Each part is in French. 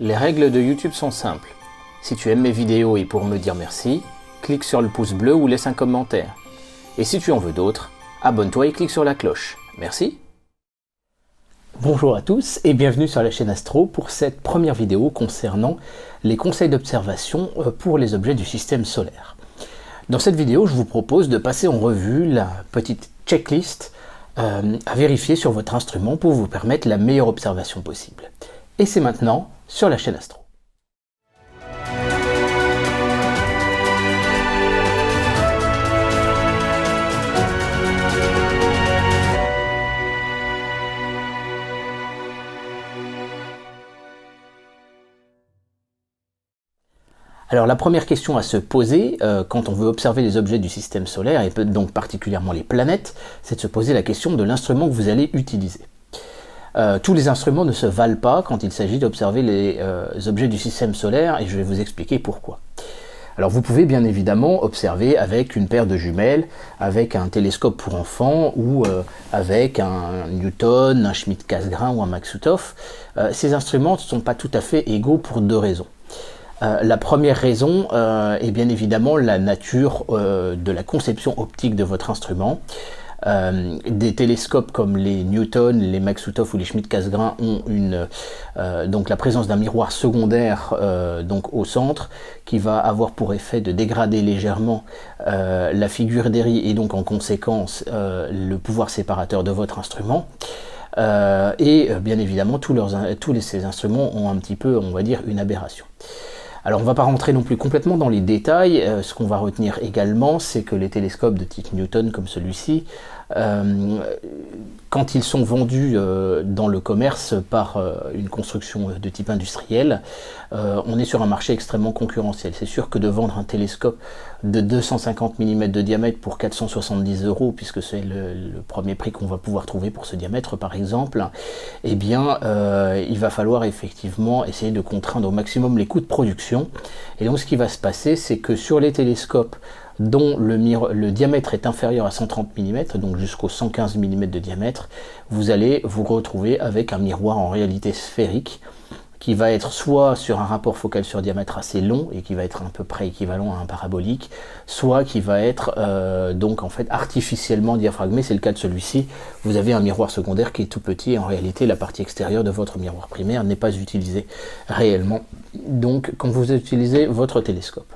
Les règles de YouTube sont simples. Si tu aimes mes vidéos et pour me dire merci, clique sur le pouce bleu ou laisse un commentaire. Et si tu en veux d'autres, abonne-toi et clique sur la cloche. Merci. Bonjour à tous et bienvenue sur la chaîne Astro pour cette première vidéo concernant les conseils d'observation pour les objets du système solaire. Dans cette vidéo, je vous propose de passer en revue la petite checklist à vérifier sur votre instrument pour vous permettre la meilleure observation possible. Et c'est maintenant sur la chaîne Astro. Alors la première question à se poser quand on veut observer les objets du système solaire, et donc particulièrement les planètes, c'est de se poser la question de l'instrument que vous allez utiliser. Tous les instruments ne se valent pas quand il s'agit d'observer les objets du système solaire, et je vais vous expliquer pourquoi. Alors vous pouvez bien évidemment observer avec une paire de jumelles, avec un télescope pour enfants, ou avec un Newton, un Schmidt-Cassegrain ou un Maksutov. Ces instruments ne sont pas tout à fait égaux pour deux raisons. La première raison est bien évidemment la nature de la conception optique de votre instrument. Des télescopes comme les Newton, les Maksutov ou les Schmidt-Cassegrain ont donc la présence d'un miroir secondaire donc au centre qui va avoir pour effet de dégrader légèrement la figure d'Airy et donc en conséquence le pouvoir séparateur de votre instrument. Et bien évidemment tous ces instruments ont un petit peu, on va dire, une aberration. Alors on ne va pas rentrer non plus complètement dans les détails, ce qu'on va retenir également, c'est que les télescopes de type Newton comme celui-ci, quand ils sont vendus dans le commerce par une construction de type industriel, on est sur un marché extrêmement concurrentiel. C'est sûr que de vendre un télescope de 250 mm de diamètre pour 470 €, puisque c'est le premier prix qu'on va pouvoir trouver pour ce diamètre par exemple, eh bien il va falloir effectivement essayer de contraindre au maximum les coûts de production. Et donc ce qui va se passer, c'est que sur les télescopes dont le diamètre est inférieur à 130 mm, donc jusqu'aux 115 mm de diamètre, vous allez vous retrouver avec un miroir en réalité sphérique qui va être soit sur un rapport focal sur diamètre assez long et qui va être à peu près équivalent à un parabolique, soit qui va être donc en fait artificiellement diaphragmé. C'est le cas de celui-ci. Vous avez un miroir secondaire qui est tout petit et en réalité la partie extérieure de votre miroir primaire n'est pas utilisée réellement donc quand vous utilisez votre télescope.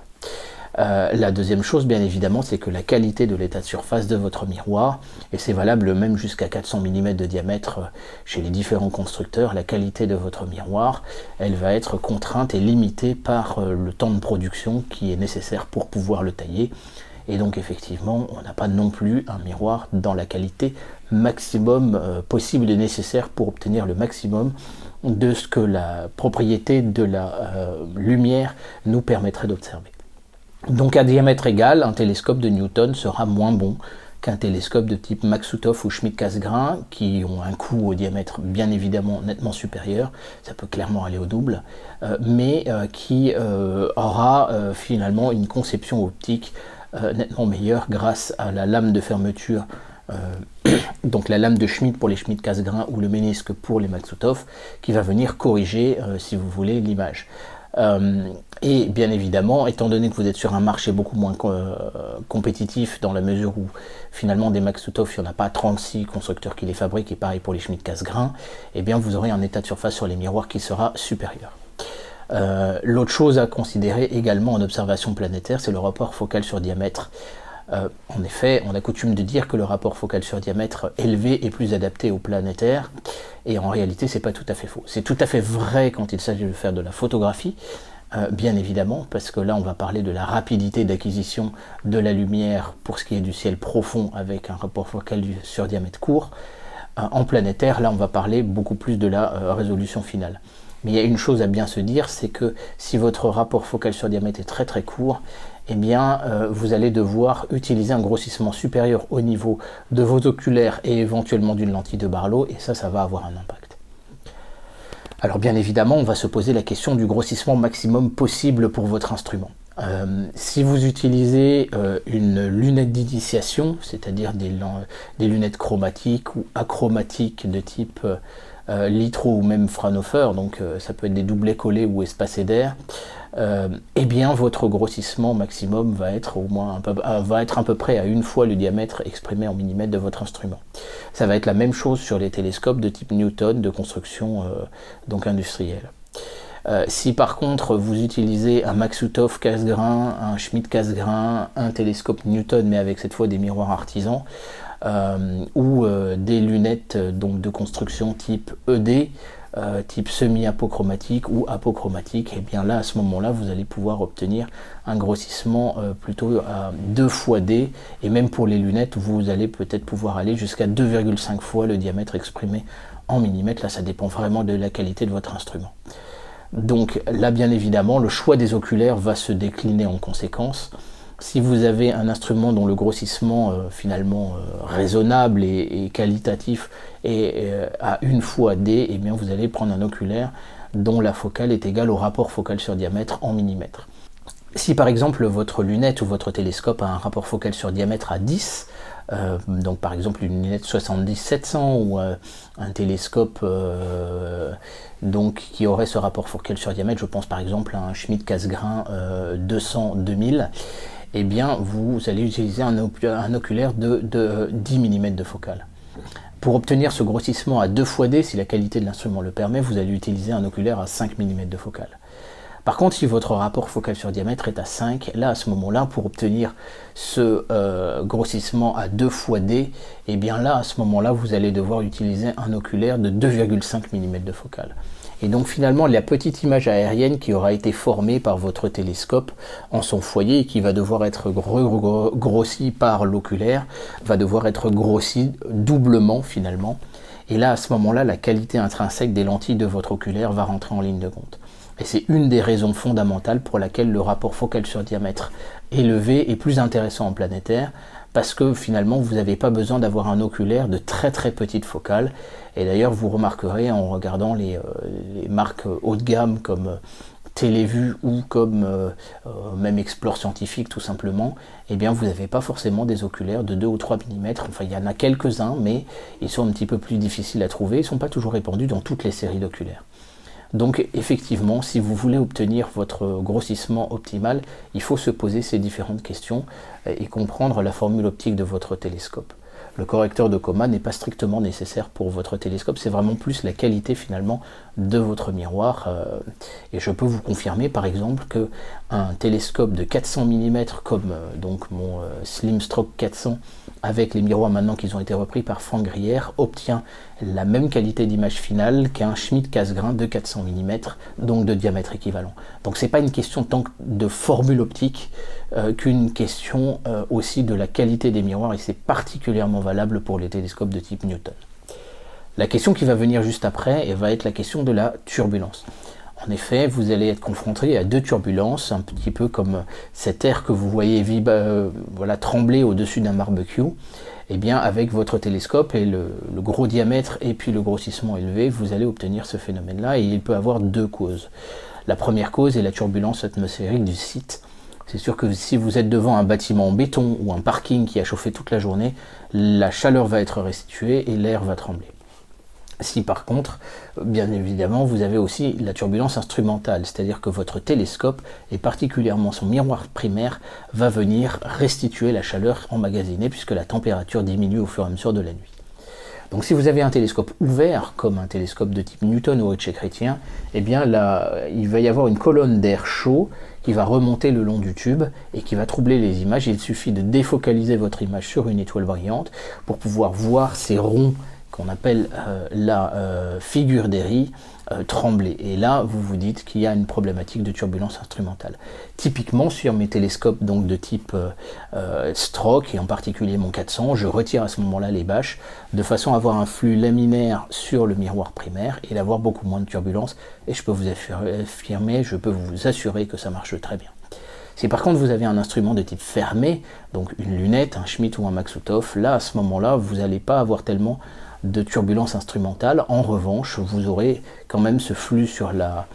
La deuxième chose, bien évidemment, c'est que la qualité de l'état de surface de votre miroir, et c'est valable même jusqu'à 400 mm de diamètre chez les différents constructeurs, la qualité de votre miroir, elle va être contrainte et limitée par le temps de production qui est nécessaire pour pouvoir le tailler. Et donc effectivement, on n'a pas non plus un miroir dans la qualité maximum possible et nécessaire pour obtenir le maximum de ce que la propriété de la lumière nous permettrait d'observer. Donc à diamètre égal, un télescope de Newton sera moins bon qu'un télescope de type Maksutov ou Schmidt-Cassegrain qui ont un coût au diamètre bien évidemment nettement supérieur, ça peut clairement aller au double, mais qui aura finalement une conception optique nettement meilleure grâce à la lame de fermeture, donc la lame de Schmidt pour les Schmidt-Cassegrain ou le ménisque pour les Maksutov, qui va venir corriger, si vous voulez, l'image. Et bien évidemment, étant donné que vous êtes sur un marché beaucoup moins compétitif dans la mesure où finalement des Maksutov, il n'y en a pas 36 constructeurs qui les fabriquent et pareil pour les Schmidt-Cassegrain, eh bien vous aurez un état de surface sur les miroirs qui sera supérieur. L'autre chose à considérer également en observation planétaire, c'est le rapport focal sur diamètre. En effet, on a coutume de dire que le rapport focal sur diamètre élevé est plus adapté au planétaire, et en réalité c'est pas tout à fait faux. C'est tout à fait vrai quand il s'agit de faire de la photographie, bien évidemment, parce que là on va parler de la rapidité d'acquisition de la lumière pour ce qui est du ciel profond avec un rapport focal sur diamètre court. En planétaire, là on va parler beaucoup plus de la résolution finale. Mais il y a une chose à bien se dire, c'est que si votre rapport focal sur diamètre est très très court, eh bien vous allez devoir utiliser un grossissement supérieur au niveau de vos oculaires et éventuellement d'une lentille de Barlow, et ça va avoir un impact. Alors bien évidemment, on va se poser la question du grossissement maximum possible pour votre instrument. Si vous utilisez une lunette d'initiation, c'est-à-dire des lunettes chromatiques ou achromatiques de type Litro ou même Fraunhofer, donc ça peut être des doublets collés ou espacés d'air, eh bien votre grossissement maximum va être à peu près à une fois le diamètre exprimé en millimètres de votre instrument. Ça va être la même chose sur les télescopes de type Newton de construction donc industrielle. Si par contre vous utilisez un Maksutov casse-grain, un Schmidt casse-grain, un télescope Newton mais avec cette fois des miroirs artisans, ou des lunettes donc de construction type ED, type semi-apochromatique ou apochromatique, et bien là à ce moment-là vous allez pouvoir obtenir un grossissement plutôt à 2 fois D, et même pour les lunettes vous allez peut-être pouvoir aller jusqu'à 2,5 fois le diamètre exprimé en millimètres. Là ça dépend vraiment de la qualité de votre instrument. Donc là bien évidemment le choix des oculaires va se décliner en conséquence. Si vous avez un instrument dont le grossissement finalement raisonnable et qualitatif est à une fois D, eh bien vous allez prendre un oculaire dont la focale est égale au rapport focal sur diamètre en millimètres. Si par exemple votre lunette ou votre télescope a un rapport focal sur diamètre à 10, donc par exemple une lunette 70-700 ou un télescope donc qui aurait ce rapport focal sur diamètre, je pense par exemple à un Schmidt casse-grain 200-2000, eh bien vous allez utiliser un oculaire de 10 mm de focale. Pour obtenir ce grossissement à 2 fois D, si la qualité de l'instrument le permet, vous allez utiliser un oculaire à 5 mm de focale. Par contre, si votre rapport focal sur diamètre est à 5, là à ce moment-là, pour obtenir ce grossissement à 2 fois D, et bien là à ce moment-là, vous allez devoir utiliser un oculaire de 2,5 mm de focale. Et donc finalement, la petite image aérienne qui aura été formée par votre télescope en son foyer et qui va devoir être grossie par l'oculaire, va devoir être grossie doublement finalement. Et là, à ce moment-là, la qualité intrinsèque des lentilles de votre oculaire va rentrer en ligne de compte. Et c'est une des raisons fondamentales pour laquelle le rapport focal sur diamètre élevé est plus intéressant en planétaire, parce que finalement vous n'avez pas besoin d'avoir un oculaire de très très petite focale. Et d'ailleurs vous remarquerez en regardant les marques haut de gamme comme Télévue ou comme même Explore Scientifique tout simplement, eh bien vous n'avez pas forcément des oculaires de 2 ou 3 mm, enfin il y en a quelques-uns mais ils sont un petit peu plus difficiles à trouver, ils ne sont pas toujours répandus dans toutes les séries d'oculaires. Donc effectivement, si vous voulez obtenir votre grossissement optimal, il faut se poser ces différentes questions et comprendre la formule optique de votre télescope. Le correcteur de coma n'est pas strictement nécessaire pour votre télescope, c'est vraiment plus la qualité finalement de votre miroir. Et je peux vous confirmer par exemple qu'un télescope de 400 mm comme donc mon Slim Stroke 400 avec les miroirs maintenant qu'ils ont été repris par Franck Grière obtient la même qualité d'image finale qu'un Schmidt casse-grain de 400 mm, donc de diamètre équivalent. Donc c'est pas une question tant de formule optique qu'une question aussi de la qualité des miroirs, et c'est particulièrement valable pour les télescopes de type Newton. La question qui va venir juste après va être la question de la turbulence. En effet, vous allez être confronté à 2 turbulences, un petit peu comme cet air que vous voyez trembler au-dessus d'un barbecue. Et bien avec votre télescope et le gros diamètre et puis le grossissement élevé, vous allez obtenir ce phénomène-là, et il peut avoir 2 causes. La première cause est la turbulence atmosphérique du site. C'est sûr que si vous êtes devant un bâtiment en béton ou un parking qui a chauffé toute la journée, la chaleur va être restituée et l'air va trembler. Si par contre, bien évidemment, vous avez aussi la turbulence instrumentale, c'est-à-dire que votre télescope, et particulièrement son miroir primaire, va venir restituer la chaleur emmagasinée puisque la température diminue au fur et à mesure de la nuit. Donc si vous avez un télescope ouvert, comme un télescope de type Newton ou Ritchey-Chrétien, eh bien là, il va y avoir une colonne d'air chaud qui va remonter le long du tube et qui va troubler les images. Il suffit de défocaliser votre image sur une étoile brillante pour pouvoir voir ces ronds qu'on appelle la figure d'Airy trembler. Et là, vous vous dites qu'il y a une problématique de turbulence instrumentale. Typiquement, sur mes télescopes donc, de type stroke, et en particulier mon 400, je retire à ce moment-là les bâches, de façon à avoir un flux laminaire sur le miroir primaire et d'avoir beaucoup moins de turbulence. Et je peux vous assurer que ça marche très bien. Si par contre vous avez un instrument de type fermé, donc une lunette, un Schmidt ou un Maksutov, là à ce moment-là, vous n'allez pas avoir tellement de turbulence instrumentale. En revanche, vous aurez quand même ce flux sur la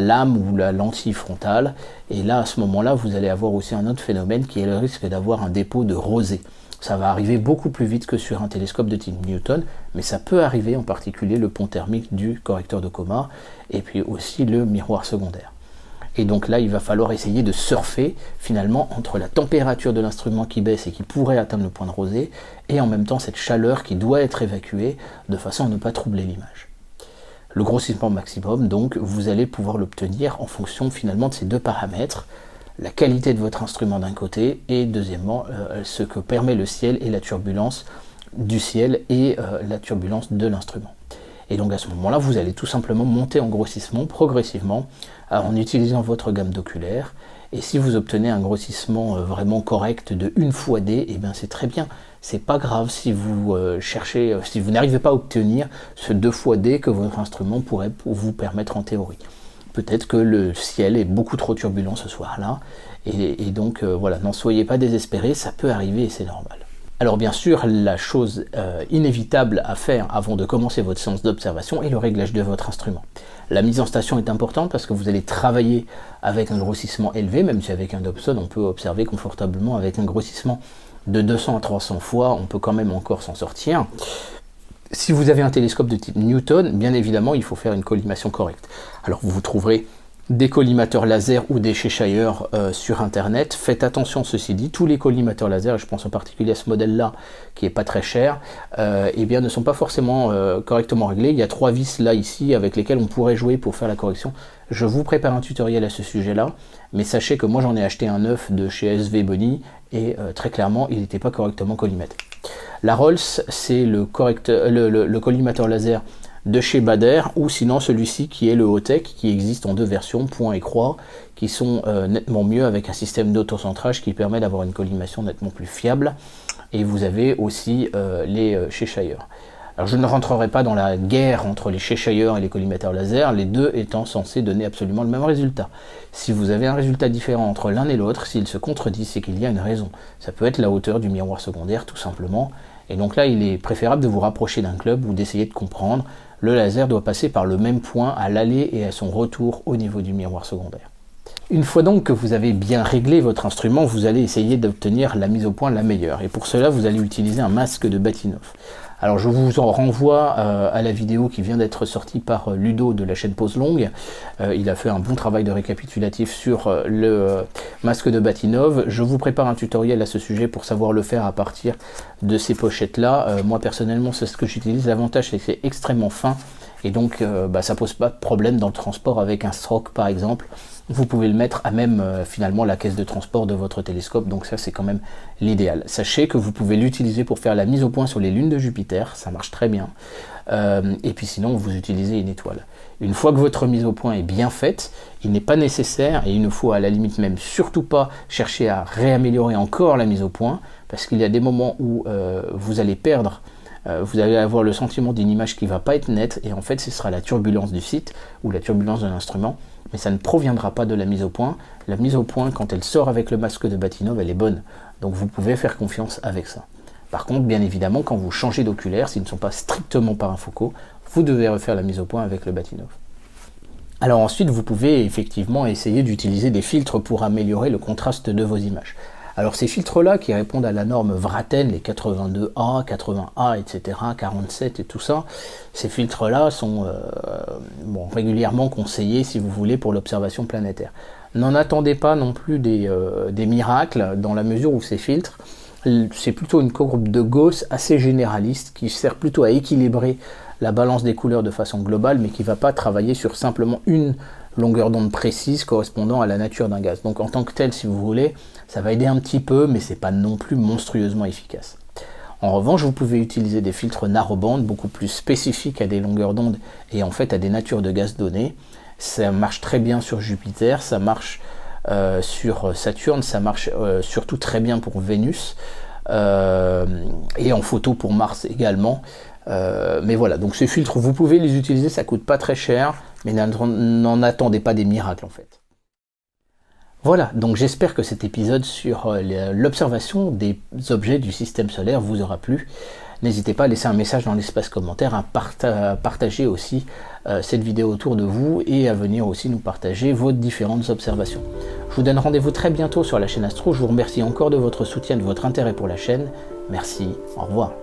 lame ou la lentille frontale, et là à ce moment-là vous allez avoir aussi un autre phénomène qui est le risque d'avoir un dépôt de rosée. Ça va arriver beaucoup plus vite que sur un télescope de type Newton, mais ça peut arriver, en particulier le pont thermique du correcteur de coma, et puis aussi le miroir secondaire. Et donc là, il va falloir essayer de surfer finalement entre la température de l'instrument qui baisse et qui pourrait atteindre le point de rosée, et en même temps cette chaleur qui doit être évacuée de façon à ne pas troubler l'image. Le grossissement maximum, donc, vous allez pouvoir l'obtenir en fonction finalement de ces deux paramètres, la qualité de votre instrument d'un côté, et deuxièmement, ce que permet le ciel et la turbulence du ciel et la turbulence de l'instrument. Et donc à ce moment-là, vous allez tout simplement monter en grossissement progressivement en utilisant votre gamme d'oculaires. Et si vous obtenez un grossissement vraiment correct de 1 fois D, et bien c'est très bien. C'est pas grave si vous si vous n'arrivez pas à obtenir ce 2 fois D que votre instrument pourrait vous permettre en théorie. Peut-être que le ciel est beaucoup trop turbulent ce soir-là, et donc voilà, n'en soyez pas désespérés, ça peut arriver et c'est normal. Alors bien sûr, la chose inévitable à faire avant de commencer votre séance d'observation est le réglage de votre instrument. La mise en station est importante parce que vous allez travailler avec un grossissement élevé, même si avec un Dobson on peut observer confortablement avec un grossissement de 200 à 300 fois, on peut quand même encore s'en sortir. Si vous avez un télescope de type Newton, bien évidemment, il faut faire une collimation correcte. Alors vous trouverez des collimateurs laser ou des Cheshire sur internet. Faites attention, ceci dit, tous les collimateurs laser, et je pense en particulier à ce modèle-là, qui est pas très cher, eh bien, ne sont pas forcément correctement réglés. Il y a 3 vis là, ici, avec lesquelles on pourrait jouer pour faire la correction. Je vous prépare un tutoriel à ce sujet-là, mais sachez que moi j'en ai acheté un neuf de chez SV Bunny, et très clairement, il n'était pas correctement collimaté. La Rolls, c'est le collimateur laser de chez Baader, ou sinon celui-ci qui est le Hotech, qui existe en 2 versions, point et croix, qui sont nettement mieux avec un système d'autocentrage qui permet d'avoir une collimation nettement plus fiable. Et vous avez aussi les Cheshire. Alors je ne rentrerai pas dans la guerre entre les Cheshire et les collimateurs laser, les deux étant censés donner absolument le même résultat. Si vous avez un résultat différent entre l'un et l'autre, s'ils se contredisent, c'est qu'il y a une raison. Ça peut être la hauteur du miroir secondaire, tout simplement. Et donc là, il est préférable de vous rapprocher d'un club ou d'essayer de comprendre. Le laser doit passer par le même point à l'aller et à son retour au niveau du miroir secondaire. Une fois donc que vous avez bien réglé votre instrument, vous allez essayer d'obtenir la mise au point la meilleure. Et pour cela, vous allez utiliser un masque de Bahtinov. Alors je vous en renvoie à la vidéo qui vient d'être sortie par Ludo de la chaîne Pause Longue. Il a fait un bon travail de récapitulatif sur le masque de Bahtinov. Je vous prépare un tutoriel à ce sujet pour savoir le faire à partir de ces pochettes-là. Moi personnellement, c'est ce que j'utilise. L'avantage, c'est que c'est extrêmement fin. Et donc ça pose pas de problème dans le transport avec un stroke par exemple. Vous pouvez le mettre à même finalement la caisse de transport de votre télescope, donc ça c'est quand même l'idéal. Sachez que vous pouvez l'utiliser pour faire la mise au point sur les lunes de Jupiter, ça marche très bien. Et puis sinon vous utilisez une étoile. Une fois que votre mise au point est bien faite, il n'est pas nécessaire, et il ne faut à la limite même surtout pas chercher à réaméliorer encore la mise au point, parce qu'il y a des moments où vous allez perdre. Vous allez avoir le sentiment d'une image qui ne va pas être nette, et en fait ce sera la turbulence du site ou la turbulence de l'instrument, mais ça ne proviendra pas de la mise au point. La mise au point, quand elle sort avec le masque de Bahtinov, elle est bonne, donc vous pouvez faire confiance avec ça. Par contre, bien évidemment, quand vous changez d'oculaire, s'ils ne sont pas strictement parafocaux, vous devez refaire la mise au point avec le Bahtinov. Alors ensuite, vous pouvez effectivement essayer d'utiliser des filtres pour améliorer le contraste de vos images. Alors ces filtres-là qui répondent à la norme Vraten, les 82A, 80A, etc., 47 et tout ça, ces filtres-là sont régulièrement conseillés, si vous voulez, pour l'observation planétaire. N'en attendez pas non plus des miracles, dans la mesure où ces filtres, c'est plutôt une courbe de Gauss assez généraliste, qui sert plutôt à équilibrer la balance des couleurs de façon globale, mais qui ne va pas travailler sur simplement une longueur d'onde précise correspondant à la nature d'un gaz. Donc en tant que tel, si vous voulez, ça va aider un petit peu, mais c'est pas non plus monstrueusement efficace. En revanche, vous pouvez utiliser des filtres narrowband beaucoup plus spécifiques à des longueurs d'onde et en fait à des natures de gaz données. Ça marche très bien sur Jupiter, ça marche sur Saturne, ça marche surtout très bien pour Vénus et en photo pour Mars également. Mais voilà, donc ces filtres, vous pouvez les utiliser, ça coûte pas très cher, mais n'en attendez pas des miracles en fait. Voilà, donc j'espère que cet épisode sur l'observation des objets du système solaire vous aura plu. N'hésitez pas à laisser un message dans l'espace commentaire, à partager aussi cette vidéo autour de vous et à venir aussi nous partager vos différentes observations. Je vous donne rendez-vous très bientôt sur la chaîne Astro. Je vous remercie encore de votre soutien, de votre intérêt pour la chaîne. Merci, au revoir.